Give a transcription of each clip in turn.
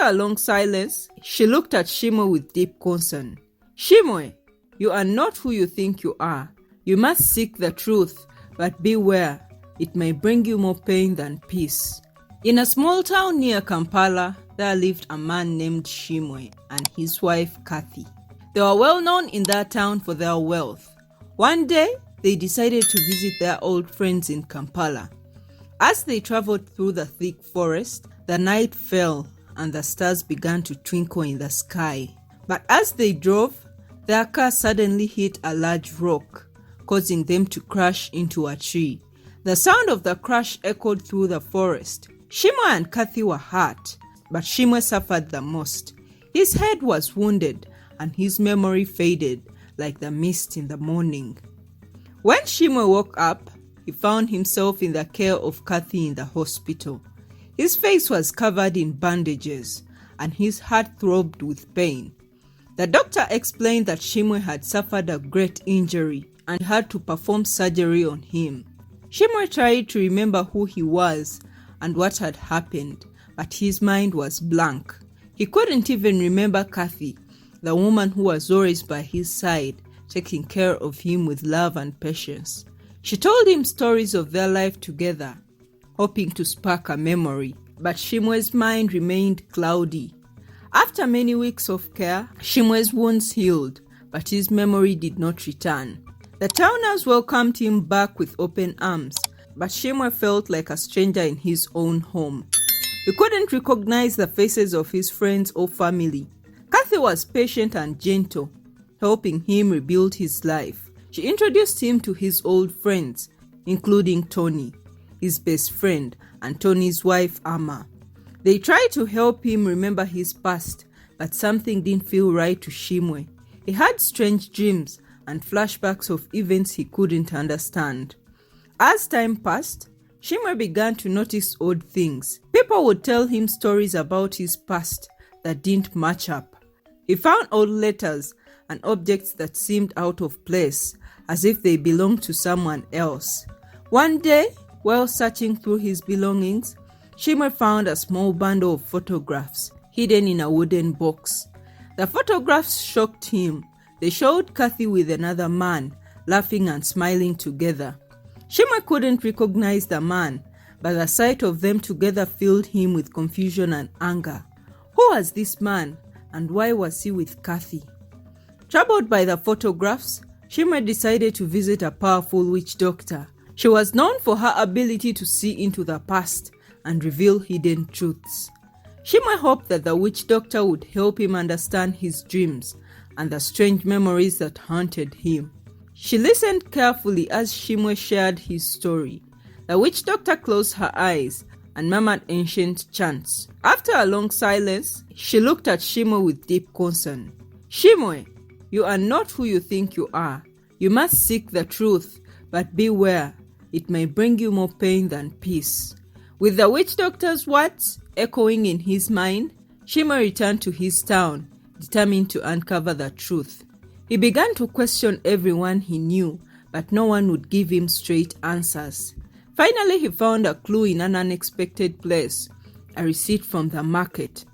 After a long silence, she looked at Shimwe with deep concern. Shimwe, you are not who you think you are. You must seek the truth, but beware, it may bring you more pain than peace. In a small town near Kampala, there lived a man named Shimwe and his wife Kathy. They were well known in that town for their wealth. One day, they decided to visit their old friends in Kampala. As they traveled through the thick forest, the night fell and the stars began to twinkle in the sky. But as they drove, their car suddenly hit a large rock, causing them to crash into a tree. The sound of the crash echoed through the forest. Shimwe and Kathy were hurt, but Shimwe suffered the most. His head was wounded and his memory faded like the mist in the morning. When Shimwe woke up, he found himself in the care of Kathy in the hospital. His face was covered in bandages and his heart throbbed with pain. The doctor explained that Shimwe had suffered a great injury and had to perform surgery on him. Shimwe tried to remember who he was and what had happened, but his mind was blank. He couldn't even remember Kathy, the woman who was always by his side, taking care of him with love and patience. She told him stories of their life together, hoping to spark a memory, but Shimwe's mind remained cloudy. After many weeks of care, Shimwe's wounds healed, but his memory did not return. The towners welcomed him back with open arms, but Shimwe felt like a stranger in his own home. He couldn't recognize the faces of his friends or family. Kathy was patient and gentle, helping him rebuild his life. She introduced him to his old friends, including Tony, his best friend, and Tony's wife, Amma. They tried to help him remember his past, but something didn't feel right to Shimwe. He had strange dreams and flashbacks of events he couldn't understand. As time passed, Shimwe began to notice odd things. People would tell him stories about his past that didn't match up. He found old letters and objects that seemed out of place, as if they belonged to someone else. One day, while searching through his belongings, Shimwe found a small bundle of photographs hidden in a wooden box. The photographs shocked him. They showed Kathy with another man, laughing and smiling together. Shimwe couldn't recognize the man, but the sight of them together filled him with confusion and anger. Who was this man, and why was he with Kathy? Troubled by the photographs, Shimwe decided to visit a powerful witch doctor. She was known for her ability to see into the past and reveal hidden truths. Shimwe hoped that the witch doctor would help him understand his dreams and the strange memories that haunted him. She listened carefully as Shimwe shared his story. The witch doctor closed her eyes and murmured ancient chants. After a long silence, she looked at Shimwe with deep concern. Shimwe, you are not who you think you are. You must seek the truth, but beware, it may bring you more pain than peace. With the witch doctor's words echoing in his mind, Shimwe returned to his town, determined to uncover the truth. He began to question everyone he knew, but no one would give him straight answers. Finally, he found a clue in an unexpected place, a receipt from the market.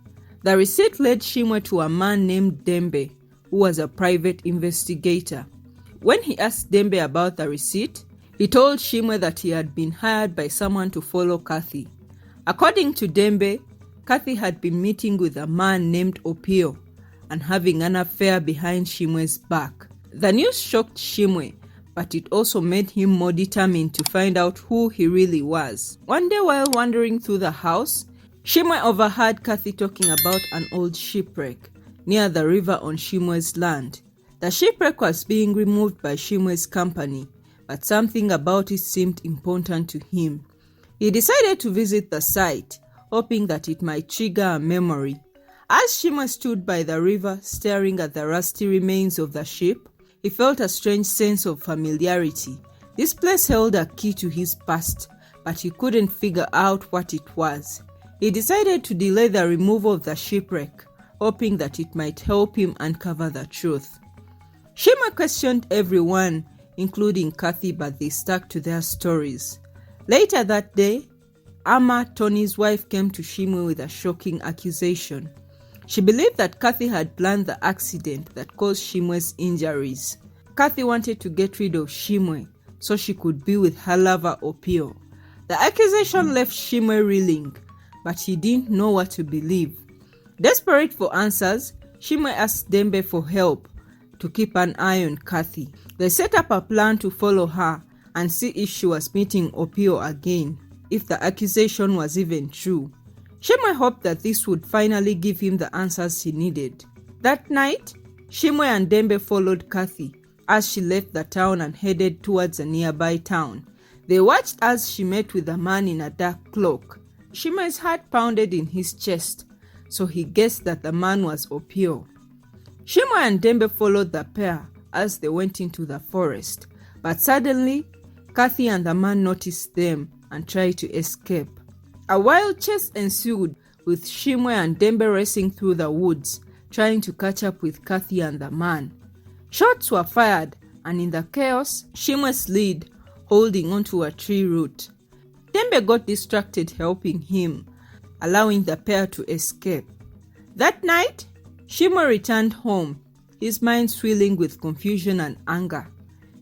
The receipt led Shimwe to a man named Dembe, who was a private investigator. When he asked Dembe about the receipt, he told Shimwe that he had been hired by someone to follow Kathy. According to Dembe, Kathy had been meeting with a man named Opio and having an affair behind Shimwe's back. The news shocked Shimwe, but it also made him more determined to find out who he really was. One day while wandering through the house, Shimwe overheard Kathy talking about an old shipwreck near the river on Shimwe's land. The shipwreck was being removed by Shimwe's company, but something about it seemed important to him. He decided to visit the site, hoping that it might trigger a memory. As Shimwe stood by the river staring at the rusty remains of the ship, he felt a strange sense of familiarity. This place held a key to his past, but he couldn't figure out what it was. He decided to delay the removal of the shipwreck, hoping that it might help him uncover the truth. Shimwe questioned everyone, including Kathy, but they stuck to their stories. Later that day, Ama, Tony's wife, came to Shimwe with a shocking accusation. She believed that Kathy had planned the accident that caused Shimwe's injuries. Kathy wanted to get rid of Shimwe so she could be with her lover Opio. The accusation left Shimwe reeling, but he didn't know what to believe. Desperate for answers, Shimwe asked Dembe for help to keep an eye on Kathy. They set up a plan to follow her and see if she was meeting Opio again, if the accusation was even true. Shimwe hoped that this would finally give him the answers he needed. That night, Shimwe and Dembe followed Kathy as she left the town and headed towards a nearby town. They watched as she met with a man in a dark cloak. Shimwe's heart pounded in his chest, so he guessed that the man was Opio. Shimwe and Dembe followed the pair as they went into the forest, but suddenly, Kathy and the man noticed them and tried to escape. A wild chase ensued, with Shimwe and Dembe racing through the woods, trying to catch up with Kathy and the man. Shots were fired, and in the chaos, Shimwe slid, holding onto a tree root. Dembe got distracted helping him, allowing the pair to escape. That night, Shimwe returned home, his mind swirling with confusion and anger.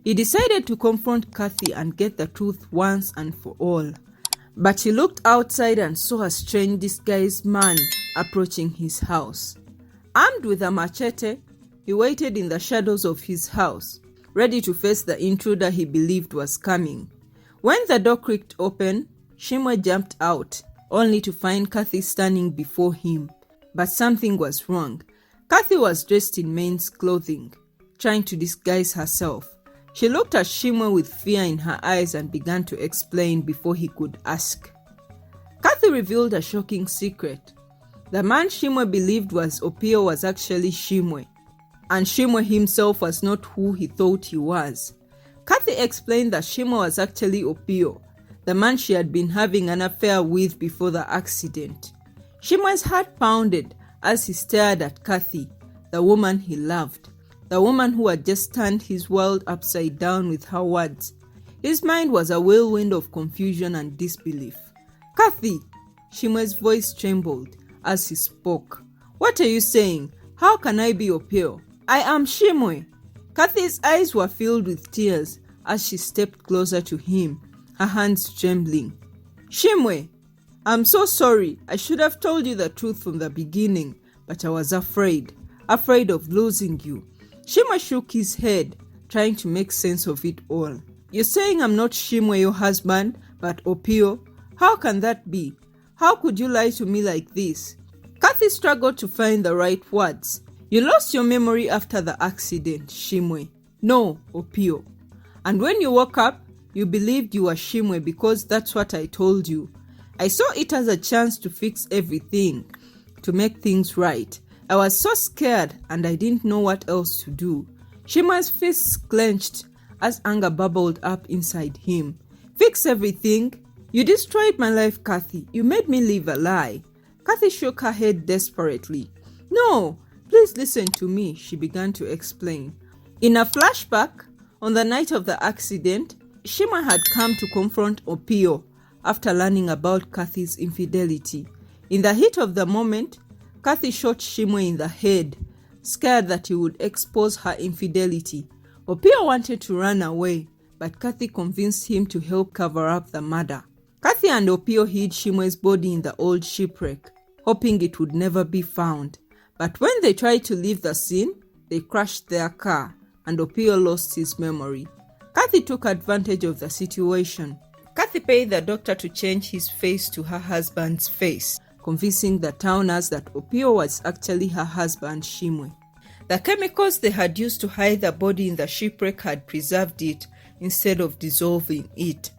He decided to confront Kathy and get the truth once and for all. But he looked outside and saw a strange disguised man approaching his house. Armed with a machete, he waited in the shadows of his house, ready to face the intruder he believed was coming. When the door creaked open, Shimwe jumped out, only to find Kathy standing before him. But something was wrong. Kathy was dressed in men's clothing, trying to disguise herself. She looked at Shimwe with fear in her eyes and began to explain before he could ask. Kathy revealed a shocking secret. The man Shimwe believed was Opio was actually Shimwe, and Shimwe himself was not who he thought he was. Kathy explained that Shimwe was actually Opio, the man she had been having an affair with before the accident. Shimwe's heart pounded as he stared at Kathy, the woman he loved, the woman who had just turned his world upside down with her words. His mind was a whirlwind of confusion and disbelief. "Kathy!" Shimwe's voice trembled as he spoke. "What are you saying? How can I be Opio? I am Shimwe." Kathy's eyes were filled with tears as she stepped closer to him, her hands trembling. "Shimwe, I'm so sorry. I should have told you the truth from the beginning, but I was afraid of losing you." Shimwe shook his head, trying to make sense of it all. "You're saying I'm not Shimwe, your husband, but Opio? How can that be? How could you lie to me like this?" Kathy struggled to find the right words. "You lost your memory after the accident, Shimwe. No, Opio. And when you woke up, you believed you were Shimwe because that's what I told you. I saw it as a chance to fix everything, to make things right. I was so scared and I didn't know what else to do." Shimwe's fists clenched as anger bubbled up inside him. "Fix everything? You destroyed my life, Kathy. You made me live a lie." Kathy shook her head desperately. "No, please listen to me," she began to explain. In a flashback, on the night of the accident, Shimwe had come to confront Opio after learning about Kathy's infidelity. In the heat of the moment, Kathy shot Shimwe in the head, scared that he would expose her infidelity. Opio wanted to run away, but Kathy convinced him to help cover up the murder. Kathy and Opio hid Shimwe's body in the old shipwreck, hoping it would never be found. But when they tried to leave the scene, they crashed their car, and Opio lost his memory. Kathy took advantage of the situation. Kathy paid the doctor to change his face to her husband's face, convincing the towners that Opio was actually her husband, Shimwe. The chemicals they had used to hide the body in the shipwreck had preserved it instead of dissolving it.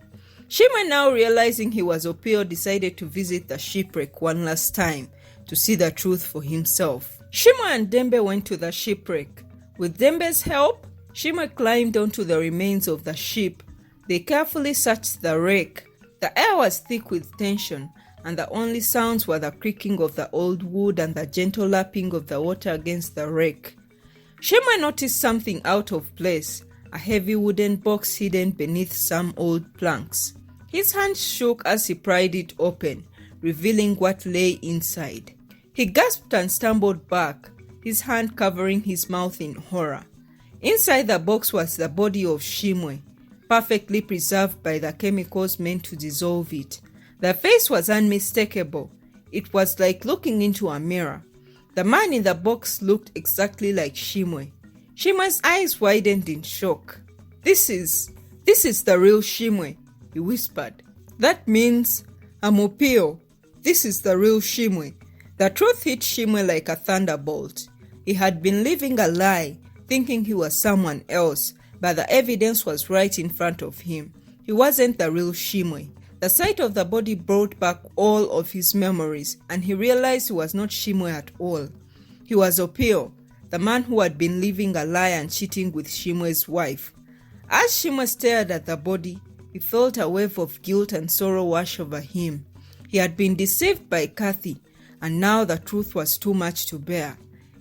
Shimwe, now realizing he was Opio, decided to visit the shipwreck one last time to see the truth for himself. Shimwe and Dembe went to the shipwreck. With Dembe's help, Shimwe climbed onto the remains of the ship. They carefully searched the wreck. The air was thick with tension, and the only sounds were the creaking of the old wood and the gentle lapping of the water against the wreck. Shimwe noticed something out of place, a heavy wooden box hidden beneath some old planks. His hand shook as he pried it open, revealing what lay inside. He gasped and stumbled back, his hand covering his mouth in horror. Inside the box was the body of Shimwe, perfectly preserved by the chemicals meant to dissolve it. The face was unmistakable. It was like looking into a mirror. The man in the box looked exactly like Shimwe. Shimwe's eyes widened in shock. This is the real Shimwe," he whispered. "That means Amopio. This is the real Shimwe." The truth hit Shimwe like a thunderbolt. He had been living a lie, thinking he was someone else, but the evidence was right in front of him. He wasn't the real Shimwe. The sight of the body brought back all of his memories, and he realized he was not Shimwe at all. He was Opio, the man who had been living a lie and cheating with Shimwe's wife. As Shimwe stared at the body, he felt a wave of guilt and sorrow wash over him. He had been deceived by Kathy, and now the truth was too much to bear.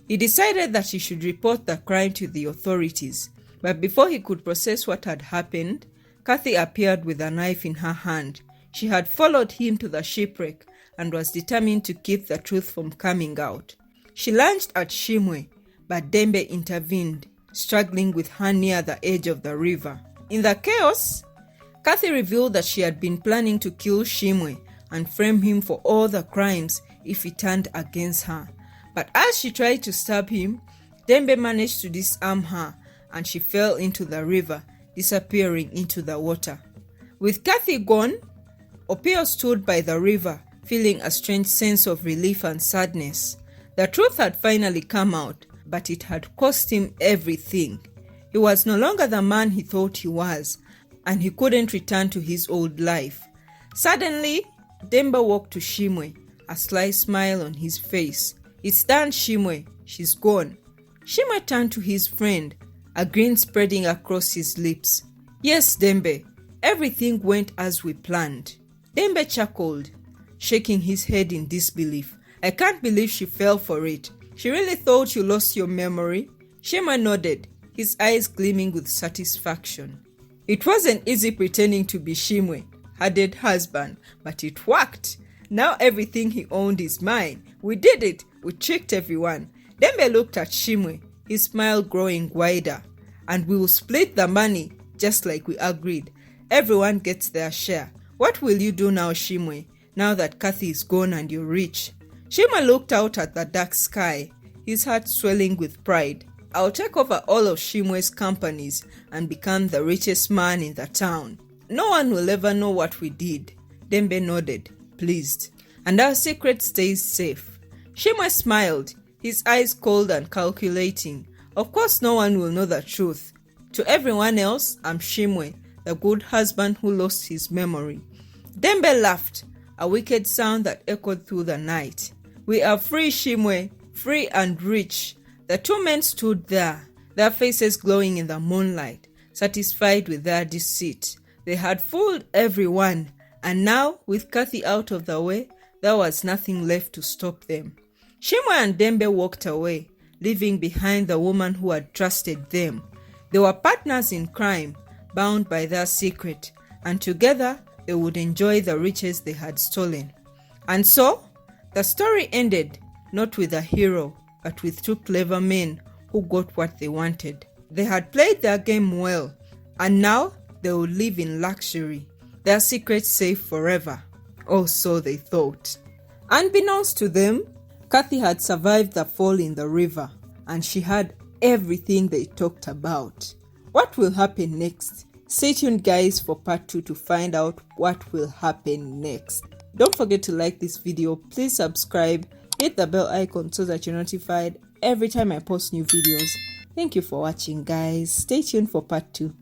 He decided that he should report the crime to the authorities, but before he could process what had happened, Kathy appeared with a knife in her hand. She had followed him to the shipwreck and was determined to keep the truth from coming out. She lunged at Shimwe, but Dembe intervened, struggling with her near the edge of the river. In the chaos, Kathy revealed that she had been planning to kill Shimwe and frame him for all the crimes if he turned against her. But as she tried to stab him, Dembe managed to disarm her, and she fell into the river, disappearing into the water. With Kathy gone, Opio stood by the river, feeling a strange sense of relief and sadness. The truth had finally come out, but it had cost him everything. He was no longer the man he thought he was, and he couldn't return to his old life. Suddenly, Demba walked to Shimwe, a sly smile on his face. "It's done, Shimwe. She's gone." Shimwe turned to his friend, a grin spreading across his lips. "Yes, Dembe, everything went as we planned." Dembe chuckled, shaking his head in disbelief. "I can't believe she fell for it. She really thought you lost your memory?" Shimwe nodded, his eyes gleaming with satisfaction. "It wasn't easy pretending to be Shimwe, her dead husband, but it worked. Now everything he owned is mine. We did it. We tricked everyone." Dembe looked at Shimwe, his smile growing wider. "And we will split the money, just like we agreed. Everyone gets their share. What will you do now, Shimwe, now that Kathy is gone and you're rich?" Shimwe looked out at the dark sky, his heart swelling with pride. "I'll take over all of Shimwe's companies and become the richest man in the town. No one will ever know what we did." Dembe nodded, pleased. "And our secret stays safe." Shimwe smiled, his eyes cold and calculating. "Of course no one will know the truth. To everyone else, I'm Shimwe, the good husband who lost his memory." Dembe laughed, a wicked sound that echoed through the night. "We are free, Shimwe, free and rich." The two men stood there, their faces glowing in the moonlight, satisfied with their deceit. They had fooled everyone, and now, with Kathy out of the way, there was nothing left to stop them. Shimwe and Dembe walked away, leaving behind the woman who had trusted them. They were partners in crime, bound by their secret, and together they would enjoy the riches they had stolen. And so, the story ended, not with a hero, but with two clever men who got what they wanted. They had played their game well, and now they would live in luxury, their secrets safe forever. Or so they thought. Unbeknownst to them, Kathy had survived the fall in the river, and she had everything they talked about. What will happen next? Stay tuned, guys, for part 2 to find out what will happen next. Don't forget to like this video, please subscribe, hit the bell icon so that you're notified every time I post new videos. Thank you for watching, guys. Stay tuned for part 2.